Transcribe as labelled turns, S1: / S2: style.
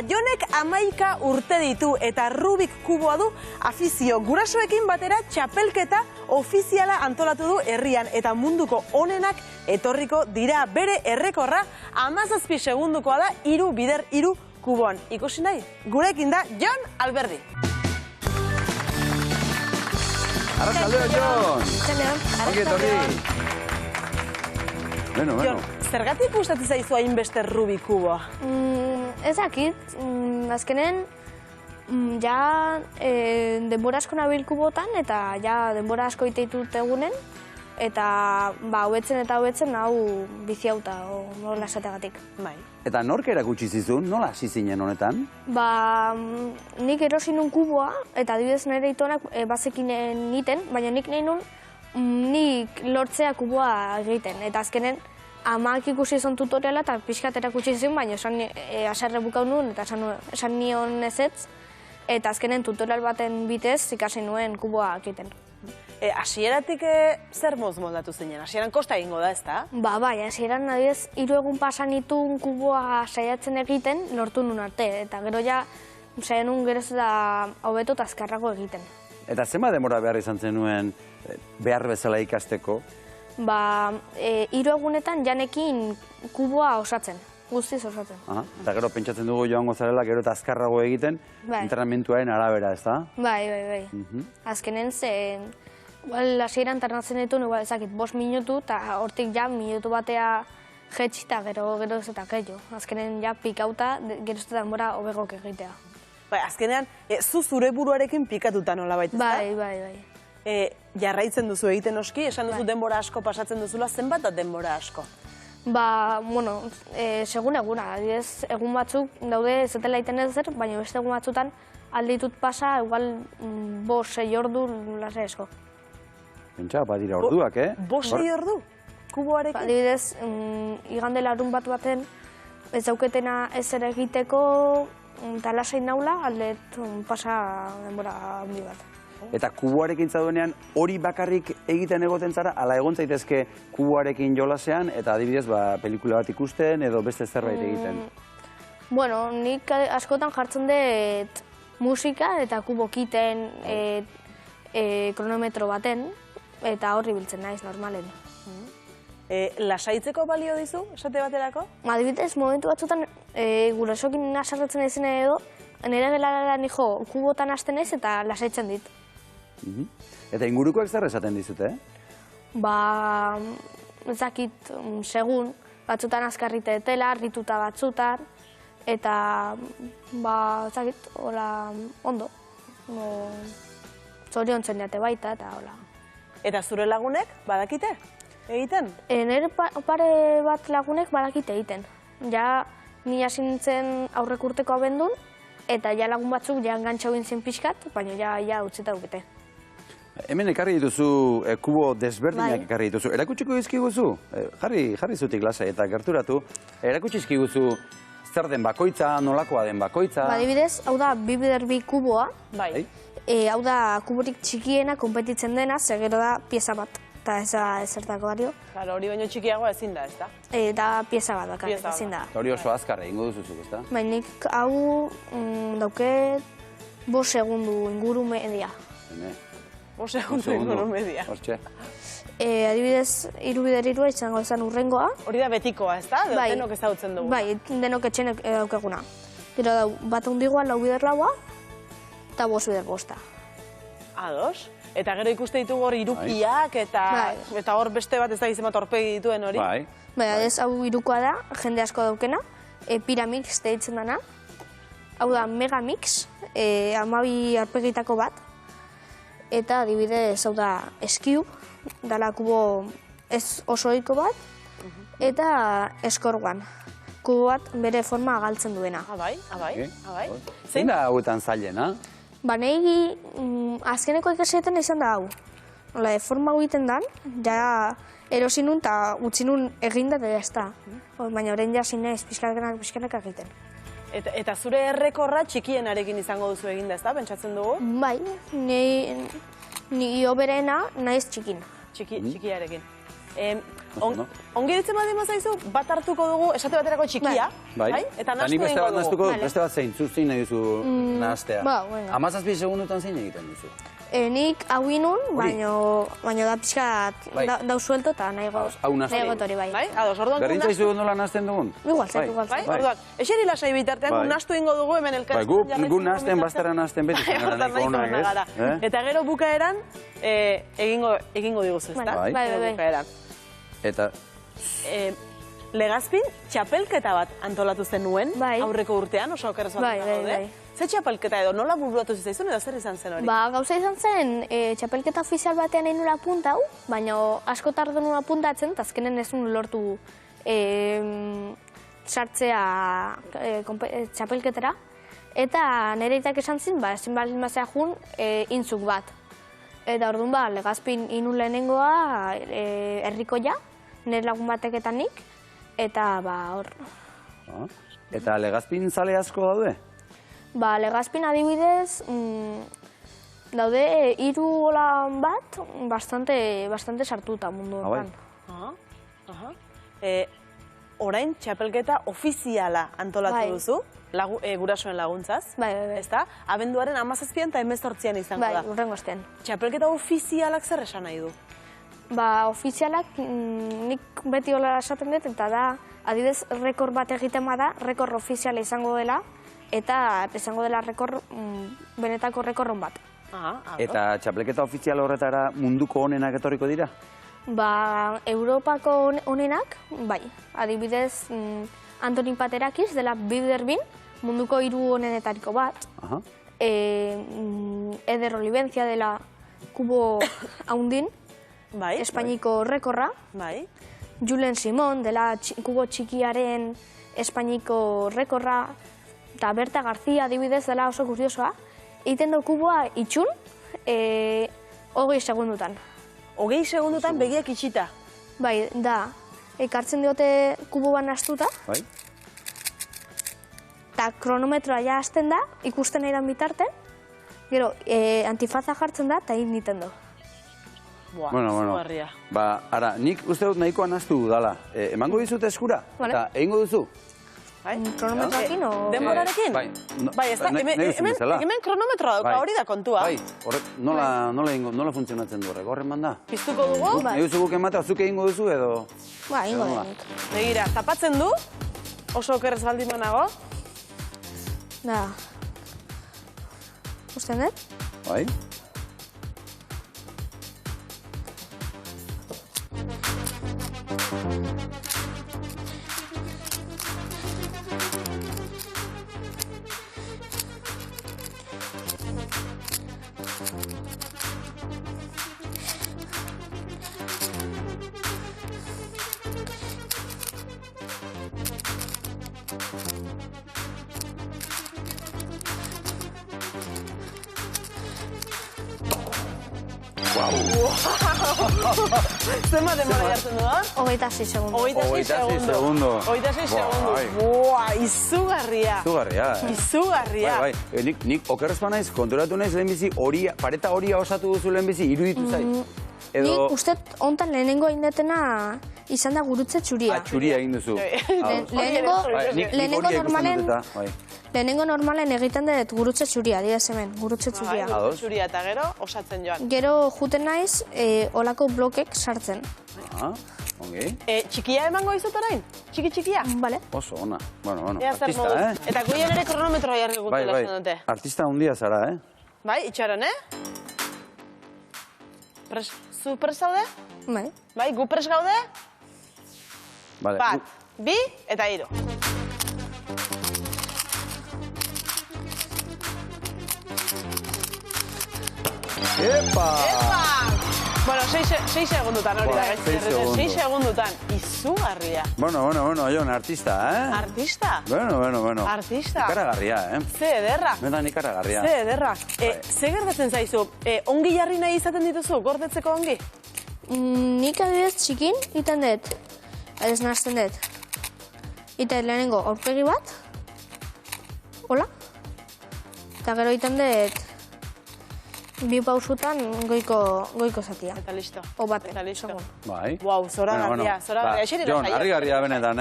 S1: Jonek 11 urte ditu eta Rubik kuboa du afizio. Gurasoekin batera txapelketa ofiziala antolatu du herrian eta munduko onenak etorriko dira. Bere errekorra 17 segundukoa da 3x3 kuboan. Ikusi nahi? Gurekin da Jon Alberdi.
S2: Arratsaldeo, Jon! Ongi etorri! Beno.
S1: Jon, zergatik gustatzen zaizu hainbeste Rubik kuboa?
S3: Ez dakit, azkenen ja denbora asko nabil kubotan eta ja denbora asko iteitut egunen eta hobetzen hau biziauta nola esategatik.
S1: Bai.
S2: Eta nork erakutsi zizun, nola hasi zinen honetan?
S3: Nik erosi nun kuboa eta adibidez nire itonak bazekin niten, baina nik nahi nun nik lortzea kuboa egiten eta azkenen amak ikusi izan tutoriala eta pixkat erakutsi zion, baina aserre bukau nuen eta esan nion ezetz. Eta azkenen tutorial baten bitez ikasi nuen kuboa egiten.
S1: Hasieratik zer moz moldatu zinen? Hasieran kosta egingo da, ezta?
S3: Bai, hasieran adibidez 3 egun pasan nituen kuboa saiatzen egiten lortu nun arte. Eta gero ja saian nun geroz da hobeto eta azkarrago egiten.
S2: Eta zenbat denbora behar izan zenuen behar bezala ikasteko?
S3: 3 egunetan janekin kuboa osatzen, guztiz osatzen.
S2: Eta gero pentsatzen dugu joango zarela gero eta azkarrago egiten, entrenamentuaren arabera, ez da?
S3: Bai. Azkenen hasieran entrenatzen dituen, ezakit, 5 minutu, eta hortik ja minutu batea jetxi eta gero ez eta gehiago. Azkenen ja pikauta, gero ez eta denbora hobegok egitea.
S1: Bai, azkenean, zu zure buruarekin pikatuta nola baita, ezta?
S3: Bai.
S1: Jarraitzen duzu egiten oski, esan duzu denbora asko pasatzen duzula, zenbat da denbora asko?
S3: Segun eguna, adibidez, egun batzuk daude zetela egiten ez zer, baina beste egun batzutan alditut pasa, igual 5-6 ordu lasai esko.
S2: Pentsa, badira orduak,
S1: 5-6 ordu? Kuboarekin?
S3: Adibidez, igande larun baten ez dauketena ezer egiteko eta lasai naula, aldet pasa denbora handi bat.
S2: Eta kuboarekin zaudenean hori bakarrik egiten egoten zara, ala egon zaitezke kuboarekin jolasean, eta adibidez pelikula bat ikusten edo beste zerbait egiten?
S3: Nik askotan jartzen dut musika eta kubokiten kronometro baten, eta horri biltzen naiz normalen.
S1: Lasaitzeko balio dizu, esate baterako?
S3: Adibidez, momentu batzutan gurasokin nasarretzen ezin edo, nire gelara nijo kubotan hasten naiz eta lasaitzen dit.
S2: Eta ingurukoak zer esaten dizute,
S3: ezakit, segun, batzutan azkarrite etela, rituta batzutan, eta, ezakit, hola, ondo, zoriontzen jate baita, eta hola.
S1: Eta zure lagunek, badakite, egiten?
S3: Nire pare bat lagunek badakite egiten. Ja, ni hasi nintzen aurrek urteko abendun, eta ja lagun batzuk ja engantxau gintzen pixkat, baina ja utzita dukete.
S2: Hemen ekarri dituzu kubo desberdinak ekarri dituzu. Erakutsiko dizkiguzu? Jarri zutik lasai eta gerturatu. Erakutsi dizkiguzu zer den bakoitza, nolakoa den bakoitza.
S3: Adibidez, hau da 2x2 kuboa.
S1: Bai.
S3: Hau da kuborik txikiena konpetitzen dena, gero da pieza bat. Eta ez da ezertako bario.
S1: Hori baino txikiagoa ezin da, ez da?
S3: Eta pieza bat bakar, ezin da.
S2: Hori oso azkar egingo duzuzuk, ez da?
S3: Nik hau dauket 5 segundu inguru media.
S1: 5 segundu inguru media.
S2: Hortxe.
S3: Adibidez, 3x3 izango zen urrengoa.
S1: Hori da betikoa, ez da? Denok ezagutzen dugu.
S3: Bai, denok etxenek daukeguna. Gero da, bat hundigoa 4x4 eta 5x5.
S1: Ados? Eta gero ikuste ditugu hor irukiak eta hor beste bat ez da gizema torpegi dituen hori.
S2: Bai.
S3: Ez hau irukoa da, jende asko daukena, Pyramix deitzen dana. Hau da Megamix, 12 arpegitako bat. Eta adibidez hau da Skiu, dala kubo ez oso ohiko bat, eta Scorwan, kubo bat bere forma galtzen duena.
S1: Abai.
S2: Zein da hauetan zailena?
S3: Nahi azkeneko ikasietan izan da hau. Forma hau egiten dan, ja erosi nun eta utzi nun eginda eta ez da. Baina orain ja zinez pixkanak egiten.
S1: Eta zure errekorra txikienarekin izango duzu eginda, ez da? Pentsatzen dugu?
S3: Bai, ni oberena naiz txikin.
S1: Txikiarekin. Ongi ditzen badi mazaizu, bat hartuko dugu, esate baterako txikia, bai? Eta nastu
S2: nik beste
S1: egingo
S2: bat
S1: dugu.
S2: nastuko, beste bat zein, zein nahi duzu nahastea.
S3: Ba, bueno.
S2: 17 segundutan zein egiten duzu?
S3: Nik hau inun, baino da pixkat dau suelto eta nahi got hori bai.
S1: Ados, orduan
S2: Berdin zaizu nola nahazten dugun?
S3: Igual zait.
S1: Orduan, eseri lasai bitartean, nastu ingo dugu hemen elkartzen.
S2: Gu nahazten, bastara nahazten beti.
S1: Eta gero bukaeran, egingo diguz, ezta?
S3: Bai.
S2: Eta...
S1: Legazpin, txapelketa bat antolatu zen nuen, aurreko urtean, oso okerrez bat gaude. Ze txapelketa edo, nola buruatu zizaizun edo zer izan zen hori?
S3: Gauza izan zen, txapelketa ofizial batean egin nula punta hau, baina asko tardu nula puntatzen, eta azkenen ez nun lortu sartzea txapelketera. Eta nire itak esan zin, ezin baldin bazea jun, intzuk bat. Eta orduan Legazpin inun lehenengoa herrikoia, nire lagun batek eta nik, eta hor.
S2: Eta Legazpin zale asko daude?
S3: Legazpin adibidez, daude 3 holan bat, bastante sartuta mundu hortan.
S1: Orain txapelketa ofiziala antolatu duzu, gurasoen laguntzaz, ezta? Abenduaren 17an eta 18an izango da.
S3: Bai, urrengo astean.
S1: Txapelketa ofizialak zer esan nahi du?
S3: Ofizialak nik beti hola esaten dut, eta da, adibidez, rekord bat egiten bada, rekord ofiziala izango dela, eta izango dela benetako rekordon bat.
S2: Eta txapelketa ofizial horretara munduko onenak etorriko dira?
S3: Europako onenak, bai. Adibidez, Antonin Paterakiz, dela Biderbin, munduko 3 onenetariko bat. Eder Olivencia, dela Kubo Haundin, Espainiko rekorra. Julen Simon, dela Kubo Txikiaren Espainiko rekorra. Eta Berta Garzia, adibidez, dela oso kuriosoa. Egiten du kuboa itxun, 20 segundutan.
S1: 20 segundutan begiak itxita?
S3: Bai, da. Ekartzen diote kubo ban astuta.
S2: Bai.
S3: Eta kronometroa ja hasten da, ikusten eran bitarten. Gero, antifaza jartzen da, eta egiten du.
S2: Bueno. Ara, nik uste dut nahikoa nahaztu dudala. Emango dizut eskura? Eta egingo duzu?
S3: Kronometroakin o...
S1: Denborarekin? Bai, ez da, hemen kronometroa dauka, hori da kontua.
S2: Bai, nola funtzionatzen du horrek, horren manda?
S1: Piztuko dugu?
S2: Nahi duzu guk ematea, zuk egingo duzu edo...
S3: Ba, egingo dut.
S1: Begira, tapatzen du, oso okerrez baldin manago.
S3: Da. Usten dut?
S2: Bai.
S1: Zenbat denbora jartzen du da?
S3: 26 segundu.
S1: 26 segundu. 26 segundu. Boa, izugarria. Izugarria.
S2: Bai, nik okerrez naiz, konturatu naiz lehenbizi, pareta horia osatu duzu lehenbizi, iruditu zait.
S3: Nik uste ontan lehenengo indetena izan da gurutze txuria.
S2: Txuria egin duzu.
S3: Lehenengo normalen egiten dut gurutze txuria, dira hemen, gurutze txuria.
S1: Gurutze txuria eta gero osatzen joan.
S3: Gero juten naiz, olako blokek sartzen.
S2: Ongi.
S1: Txikia emango izut orain? Txikia?
S3: Bale.
S2: Oso ona. Bueno, artista,
S1: Eta guien ere kronometroa jarri gutela zen dute.
S2: Artista hundia zara,
S1: Bai, itxaron, Zu pres zaude?
S3: Bai.
S1: Bai, gu pres gaude? Bat, 2 eta 3.
S2: Epa!
S1: Bueno, 6 segundutan hori da. 6 segundutan. Izugarria.
S2: Bueno, Jon, artista,
S1: Artista?
S2: Bueno.
S1: Artista.
S2: Ikaragarria,
S1: Ze ederra.
S2: Benetan ikaragarria.
S1: Ze ederra. Ze gertatzen zaizu? Ongi jarri nahi izaten dituzu, gordetzeko ongi?
S3: Nik adibidez txikin iten dut. Ez nahazten dut. Iten lehenengo aurpegi bat. Hola. Eta gero iten dut Bi pausutan goiko zatia.
S1: Eta listo.
S3: O bate.
S1: Eta listo.
S3: segun.
S2: Bai.
S1: Wow, zoragarria, zoragarria. Eseri
S2: Jon,
S1: lasai.
S2: harrigarria benetan,